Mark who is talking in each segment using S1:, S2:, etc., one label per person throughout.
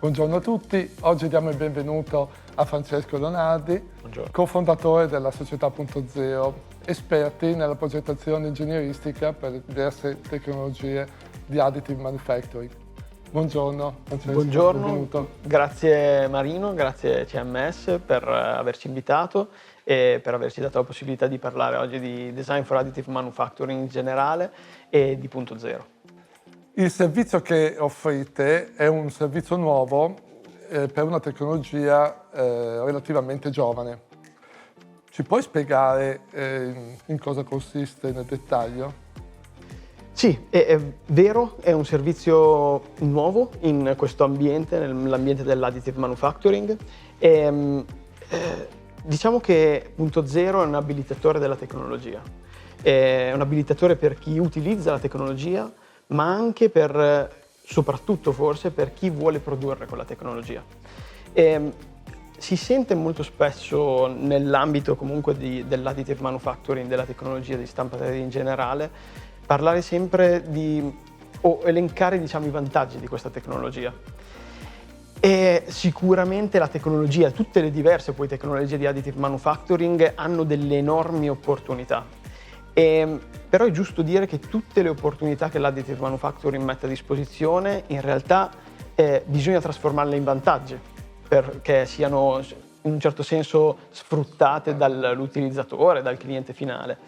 S1: Buongiorno a tutti, oggi diamo il benvenuto a Francesco Leonardi,
S2: Buongiorno.
S1: cofondatore della società Punto Zero, esperti nella progettazione ingegneristica per diverse tecnologie di additive manufacturing. Buongiorno Francesco,
S2: Buongiorno,
S1: benvenuto.
S2: grazie Marino, grazie CMS per averci invitato e per averci dato la possibilità di parlare oggi di Design for Additive Manufacturing in generale e di Punto Zero.
S1: Il servizio che offrite è un servizio nuovo per una tecnologia relativamente giovane. Ci puoi spiegare in cosa consiste nel dettaglio?
S2: Sì, è vero, è un servizio nuovo in questo ambiente, nell'ambiente dell'additive manufacturing. Diciamo che Punto Zero è un abilitatore della tecnologia. È un abilitatore per chi utilizza la tecnologia, ma anche soprattutto forse per chi vuole produrre quella tecnologia. Si sente molto spesso nell'ambito comunque dell'additive manufacturing, della tecnologia di stampa 3D in generale, parlare sempre o elencare, diciamo, i vantaggi di questa tecnologia. E sicuramente la tecnologia, tutte le diverse poi tecnologie di additive manufacturing hanno delle enormi opportunità. Però è giusto dire che tutte le opportunità che l'additive manufacturing mette a disposizione in realtà bisogna trasformarle in vantaggi perché siano in un certo senso sfruttate dall'utilizzatore, dal cliente finale.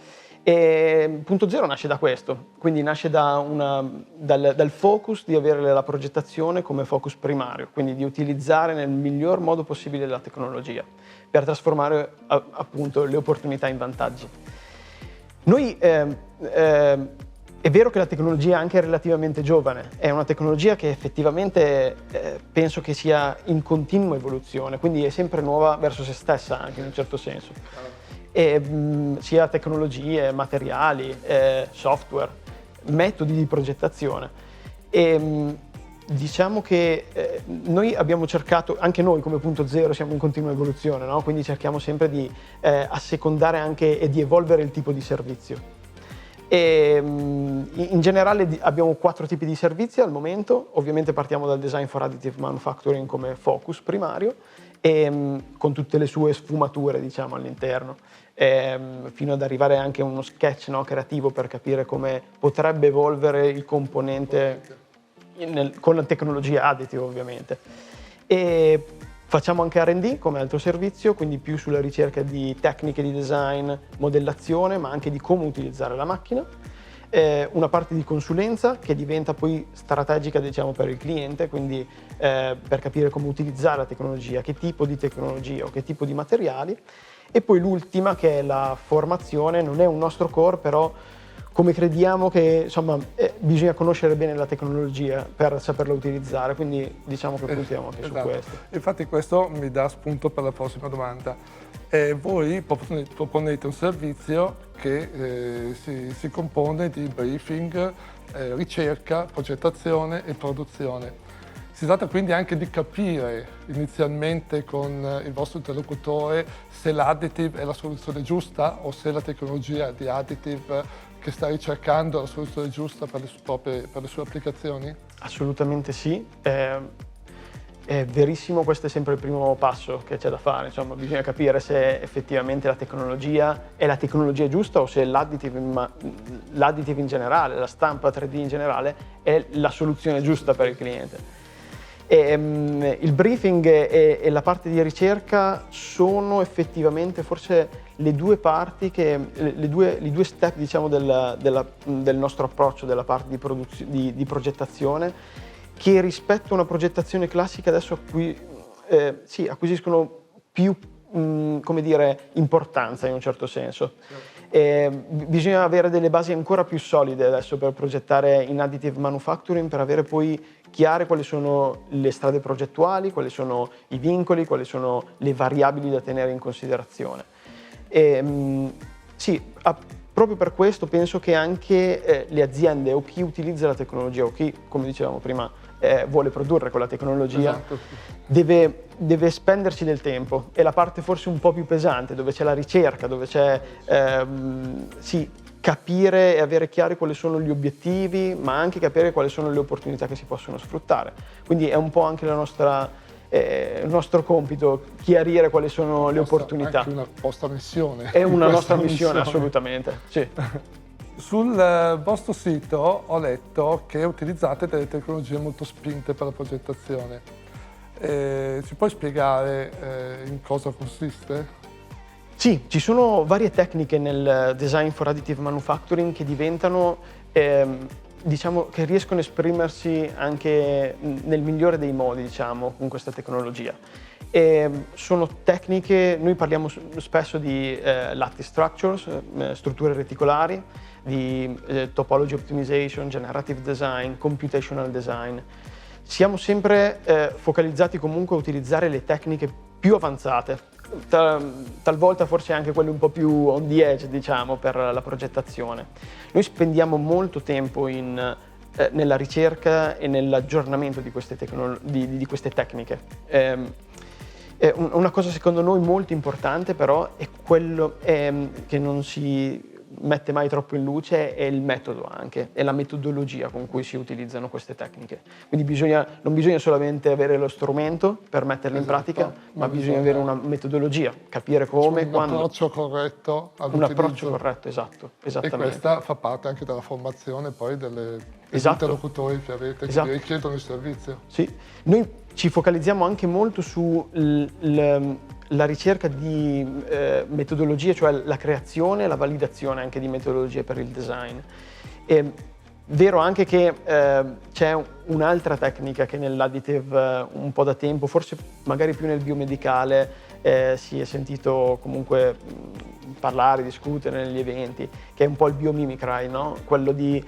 S2: E Punto Zero nasce da questo, quindi nasce dal focus di avere la progettazione come focus primario, quindi di utilizzare nel miglior modo possibile la tecnologia per trasformare appunto le opportunità in vantaggi. Noi è vero che la tecnologia è anche relativamente giovane, è una tecnologia che effettivamente penso che sia in continua evoluzione, quindi è sempre nuova verso se stessa anche in un certo senso. Sia tecnologie, materiali, software, metodi di progettazione. Diciamo che noi abbiamo cercato, anche noi come Punto Zero siamo in continua evoluzione, no? Quindi cerchiamo sempre di assecondare anche e di evolvere il tipo di servizio. In generale abbiamo 4 tipi di servizi al momento. Ovviamente partiamo dal Design for Additive Manufacturing come focus primario e con tutte le sue sfumature, diciamo, all'interno, fino ad arrivare anche a uno sketch, no, creativo per capire come potrebbe evolvere il componente con la tecnologia additive, ovviamente. E facciamo anche R&D come altro servizio, quindi più sulla ricerca di tecniche di design, modellazione, ma anche di come utilizzare la macchina. Una parte di consulenza che diventa poi strategica, diciamo, per il cliente, quindi per capire come utilizzare la tecnologia, che tipo di tecnologia o che tipo di materiali. E poi l'ultima, che è la formazione, non è un nostro core, però come crediamo che insomma bisogna conoscere bene la tecnologia per saperla utilizzare, quindi diciamo che puntiamo anche su questo.
S1: Infatti questo mi dà spunto per la prossima domanda. Voi proponete un servizio che si compone di briefing, ricerca, progettazione e produzione. Si tratta quindi anche di capire inizialmente con il vostro interlocutore se l'additive è la soluzione giusta o se la tecnologia di additive che sta ricercando è la soluzione giusta per le sue applicazioni?
S2: Assolutamente sì. È verissimo, questo è sempre il primo passo che c'è da fare, insomma bisogna capire se effettivamente la tecnologia è la tecnologia giusta o se l'additive in generale, la stampa 3D in generale è la soluzione giusta per il cliente. Il briefing e la parte di ricerca sono effettivamente forse le due parti, le due step, diciamo, del nostro approccio, della parte di progettazione, che rispetto a una progettazione classica adesso acquisiscono più come dire, importanza in un certo senso. Bisogna avere delle basi ancora più solide adesso per progettare in additive manufacturing, per avere poi chiare quali sono le strade progettuali, quali sono i vincoli, quali sono le variabili da tenere in considerazione. Proprio per questo penso che anche le aziende o chi utilizza la tecnologia o chi, come dicevamo prima, vuole produrre quella tecnologia,
S1: Esatto.
S2: deve spenderci del tempo, e la parte forse un po' più pesante, dove c'è la ricerca, dove c'è capire e avere chiari quali sono gli obiettivi, ma anche capire quali sono le opportunità che si possono sfruttare. Quindi è un po' anche il nostro compito chiarire quali sono le opportunità.
S1: È anche una vostra missione.
S2: È una nostra missione, assolutamente. Sì.
S1: Sul vostro sito ho letto che utilizzate delle tecnologie molto spinte per la progettazione. Ci puoi spiegare in cosa consiste?
S2: Sì, ci sono varie tecniche nel design for additive manufacturing che diventano, diciamo, che riescono a esprimersi anche nel migliore dei modi, diciamo, con questa tecnologia. Sono tecniche, noi parliamo spesso di lattice structures, strutture reticolari, di topology optimization, generative design, computational design. Siamo sempre focalizzati comunque a utilizzare le tecniche più avanzate, talvolta forse anche quelle un po' più on the edge, diciamo, per la progettazione. Noi spendiamo molto tempo nella ricerca e nell'aggiornamento di queste tecniche. Una cosa secondo noi molto importante però è quello che non si mette mai troppo in luce è il metodo anche, è la metodologia con cui si utilizzano queste tecniche. Quindi non bisogna solamente avere lo strumento per metterlo in pratica, ma bisogna avere una metodologia, capire come, quando.
S1: Un approccio corretto all'utilizzo.
S2: Un approccio corretto, esatto, esattamente.
S1: E questa fa parte anche della formazione poi degli interlocutori che avete, che vi richiedono il servizio.
S2: Sì, noi ci focalizziamo anche molto sulla ricerca di metodologie, cioè la creazione e la validazione anche di metodologie per il design. È vero anche che c'è un'altra tecnica che nell'additive un po' da tempo, forse magari più nel biomedicale, si è sentito comunque parlare, discutere negli eventi, che è un po' il biomimicry, no? Quello di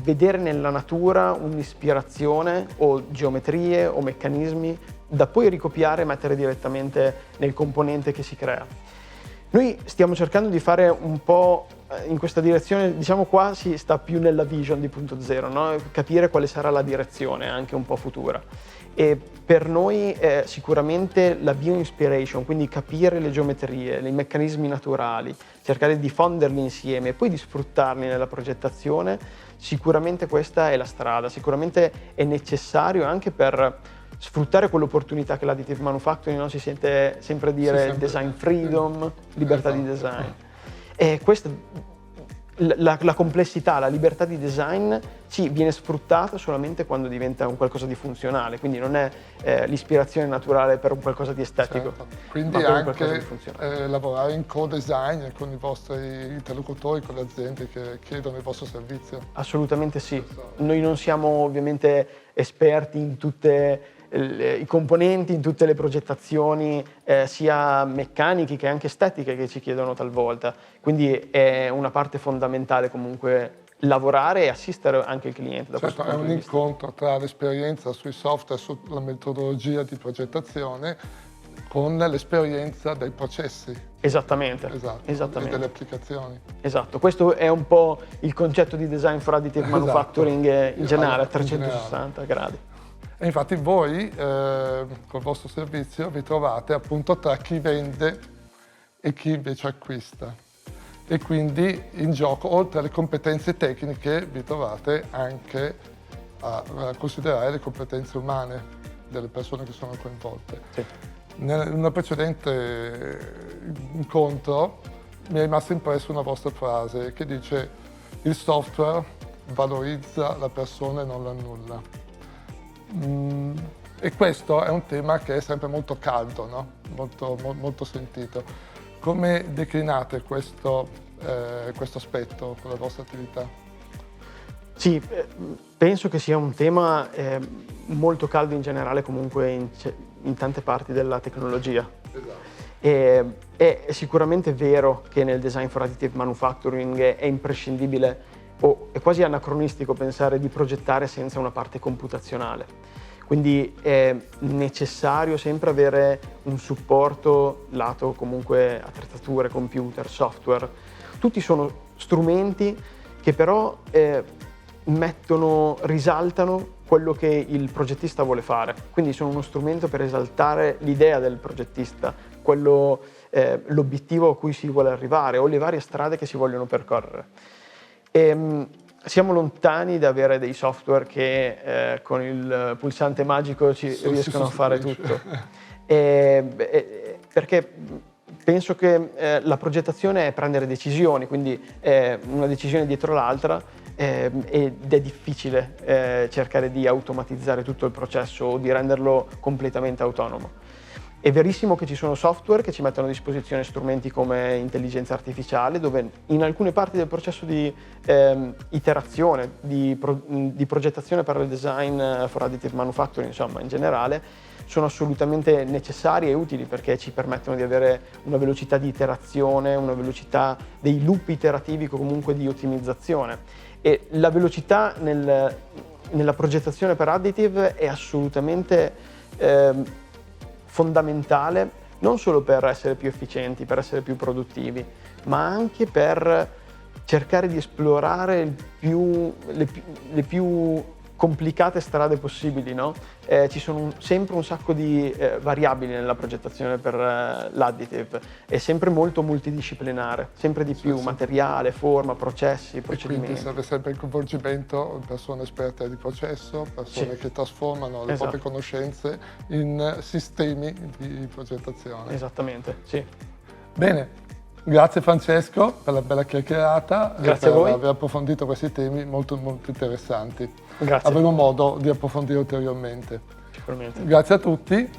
S2: vedere nella natura un'ispirazione o geometrie o meccanismi da poi ricopiare e mettere direttamente nel componente che si crea. Noi stiamo cercando di fare un po' in questa direzione, diciamo qua si sta più nella vision di punto zero, no? Capire quale sarà la direzione anche un po' futura. E per noi sicuramente la bioinspiration, quindi capire le geometrie, i meccanismi naturali, cercare di diffonderli insieme e poi di sfruttarli nella progettazione, sicuramente questa è la strada, sicuramente è necessario anche per sfruttare quell'opportunità che l'additive manufacturing, no? Si sente sempre dire design freedom, libertà di design. E questa la complessità, la libertà di design viene sfruttata solamente quando diventa un qualcosa di funzionale, quindi non è l'ispirazione naturale per un qualcosa di estetico.
S1: Certo. Quindi anche lavorare in co-design con i vostri interlocutori, con le aziende che chiedono il vostro servizio.
S2: Assolutamente sì. Noi non siamo ovviamente esperti in tutte i componenti, in tutte le progettazioni sia meccaniche che anche estetiche che ci chiedono talvolta, quindi è una parte fondamentale comunque lavorare e assistere anche il cliente da questo punto di vista.
S1: È un incontro tra l'esperienza sui software, sulla metodologia di progettazione con l'esperienza dei processi.
S2: Esattamente.
S1: E delle applicazioni.
S2: Esatto, questo è un po' il concetto di design for additive manufacturing in generale, a 360 gradi.
S1: E infatti voi col vostro servizio vi trovate appunto tra chi vende e chi invece acquista. E quindi in gioco, oltre alle competenze tecniche, vi trovate anche a considerare le competenze umane delle persone che sono coinvolte.
S2: Sì.
S1: In un precedente incontro mi è rimasta impressa una vostra frase che dice: il software valorizza la persona e non l'annulla. E questo è un tema che è sempre molto caldo, no? molto sentito. Come declinate questo aspetto con la vostra attività?
S2: Sì, penso che sia un tema molto caldo in generale comunque in tante parti della tecnologia. Esatto. È sicuramente vero che nel design for additive manufacturing è imprescindibile o è quasi anacronistico pensare di progettare senza una parte computazionale. Quindi è necessario sempre avere un supporto lato comunque attrezzature, computer, software. Tutti sono strumenti che però risaltano quello che il progettista vuole fare. Quindi sono uno strumento per esaltare l'idea del progettista, quello l'obiettivo a cui si vuole arrivare o le varie strade che si vogliono percorrere. Siamo lontani da avere dei software che con il pulsante magico riescono a fare tutto. Perché penso che la progettazione è prendere decisioni, quindi una decisione dietro l'altra, ed è difficile cercare di automatizzare tutto il processo o di renderlo completamente autonomo. È verissimo che ci sono software che ci mettono a disposizione strumenti come intelligenza artificiale, dove in alcune parti del processo di iterazione, di progettazione per il design for additive manufacturing, insomma in generale, sono assolutamente necessari e utili perché ci permettono di avere una velocità di iterazione, una velocità dei loop iterativi, comunque di ottimizzazione. E la velocità nella progettazione per additive è assolutamente fondamentale, non solo per essere più efficienti, per essere più produttivi, ma anche per cercare di esplorare le più complicate strade possibili, no? Ci sono sempre un sacco di variabili nella progettazione per l'additive, è sempre molto multidisciplinare, sempre di più, materiale, forma, processi, procedimenti.
S1: Quindi serve sempre il coinvolgimento di persone esperte di processo, persone che trasformano le proprie conoscenze in sistemi di progettazione.
S2: Esattamente, sì.
S1: Bene. Grazie Francesco per la bella chiacchierata.
S2: Grazie
S1: e per
S2: a voi.
S1: aver approfondito questi temi molto interessanti.
S2: Grazie.
S1: Avremo modo di approfondire ulteriormente.
S2: Sicuramente.
S1: Grazie a tutti